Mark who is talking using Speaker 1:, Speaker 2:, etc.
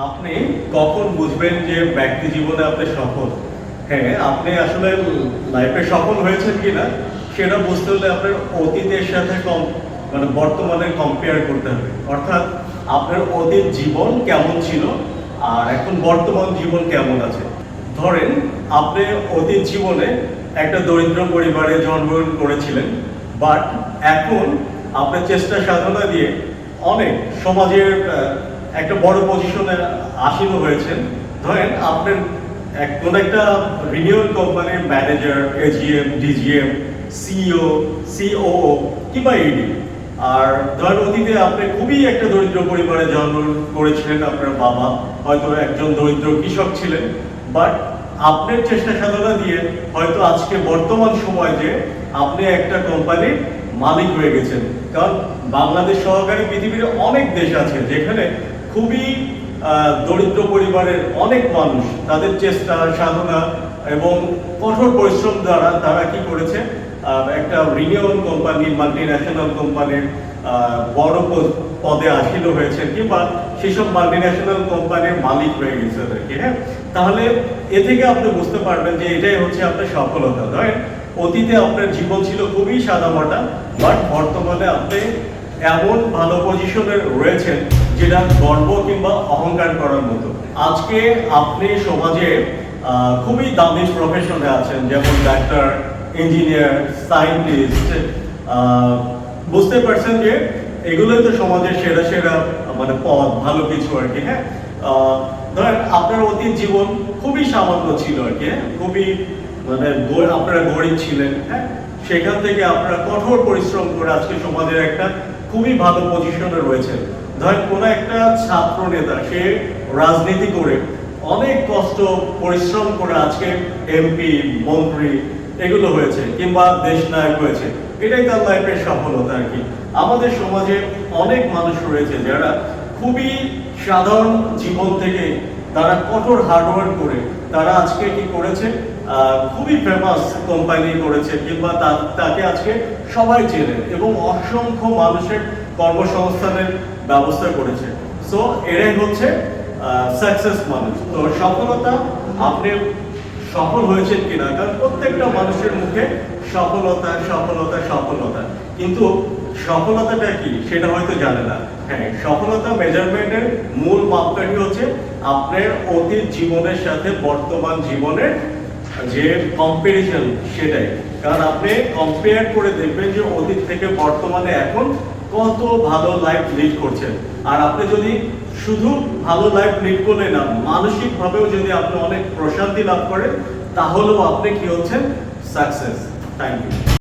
Speaker 1: আপনি কখন বুঝবেন যে ব্যক্তি জীবনে আপনি সফল? হ্যাঁ, আপনি আসলে লাইফে সফল হয়েছেন কিনা সেটা বুঝতে হলে আপনার অতীতের সাথে মানে বর্তমানে কম্পেয়ার করতে হবে। অর্থাৎ আপনার অতীত জীবন কেমন ছিল আর এখন বর্তমান জীবন কেমন আছে। ধরেন আপনি অতীত জীবনে একটা দরিদ্র পরিবারে জন্মগ্রহণ করেছিলেন, বাট এখন আপনার চেষ্টা সাধনা দিয়ে অনেক সমাজের একটা বড় পজিশনে আসীন হয়েছেন। ধরেন আপনার কোন একটা রিনিউড কোম্পানির manager, AGM, DGM, CEO, COO কিংবা ইডি। আর ধরেন অতীতে আপনি খুবই একটা দরিদ্র পরিবারে জন্ম করেছিলেন, আপনার বাবা হয়তো একজন দরিদ্র কৃষক ছিলেন, বাট আপনার চেষ্টা সাধনা দিয়ে হয়তো আজকে বর্তমান সময় যে আপনি একটা কোম্পানির মালিক হয়ে গেছেন। কারণ বাংলাদেশ সহকারী পৃথিবীর অনেক দেশ আছে যেখানে খুবই দরিদ্র পরিবারের অনেক মানুষ তাদের চেষ্টা সাধনা এবং কঠোর পরিশ্রম দ্বারা তারা কি করেছে, একটা রিনিউড কোম্পানির, মাল্টি ন্যাশনাল কোম্পানির বড় পদে আসীন হয়েছে কিংবা সেসব মাল্টি ন্যাশনাল কোম্পানির মালিক হয়ে গেছে তাদেরকে। হ্যাঁ, তাহলে এ থেকে আপনি বুঝতে পারবেন যে এটাই হচ্ছে আপনার সফলতা। ধরেন অতীতে আপনার জীবন ছিল খুবই সাদামাটা, বাট বর্তমানে আপনি এমন ভালো পজিশনে রয়েছেন যেটা গর্ব কিংবা অহংকার করার মতো। আজকে আপনি সমাজে খুবই দামি প্রফেশনে আছেন, যেমন ডাক্তার, ইঞ্জিনিয়ার, সায়েন্টিস্ট। বুঝতে পারছেন যে এগুলোই তো সমাজের সেরা সেরা মানে পদ, ভালো কিছু আর কি। হ্যাঁ, ধরেন আপনার অতীত জীবন খুবই সামান্য ছিল আর কি। খুবই মানে আপনারা গরিব ছিলেন। হ্যাঁ, সেখান থেকে আপনারা কঠোর পরিশ্রম করে আজকে সমাজের একটা খুবই ভালো পজিশনে রয়েছে। ধরেন কোনো একটা ছাত্র নেতা, সে রাজনীতি করে অনেক কষ্ট পরিশ্রম করে আজকে এমপি, মন্ত্রী এগুলো হয়েছে কিংবা দেশ নায়ক হয়েছে। এটাই তার লাইফের সফলতা আর কি। আমাদের সমাজে অনেক মানুষ রয়েছে যারা খুবই সাধারণ জীবন থেকে তারা কঠোর হার্ডওয়ার্ক করে তারা আজকে কি করেছে, খুবই ফেমাস কোম্পানি করেছে কিংবা তাকে আজকে সবাই চেনে এবং অসংখ্য মানুষের কর্মসংস্থানের ব্যবস্থা করেছে। সো এরাই হচ্ছে সাকসেস মানুষ। তো সফলতা, আপনি সফল হয়েছেন কিনা, কারণ প্রত্যেকটা মানুষের মুখে সফলতা সফলতা সফলতা, কিন্তু সফলতাটা কি সেটা হয়তো জানে না। হ্যাঁ, সফলতা মেজারমেন্টের মূল মাপকাঠি হচ্ছে আপনার অতীত জীবনের সাথে বর্তমান জীবনের যে কম্পারিজন, সেটাই। কারণ আপনি কম্পেয়ার করে দেখবেন যে অতীত থেকে বর্তমানে এখন কত ভালো লাইফ লিড করছেন। আর আপনি যদি শুধু ভালো লাইফ লিড করলে না, মানসিকভাবেও যদি আপনি অনেক প্রশান্তি লাভ করেন, তাহলেও আপনি কি হচ্ছেন, সাকসেস। Thank you.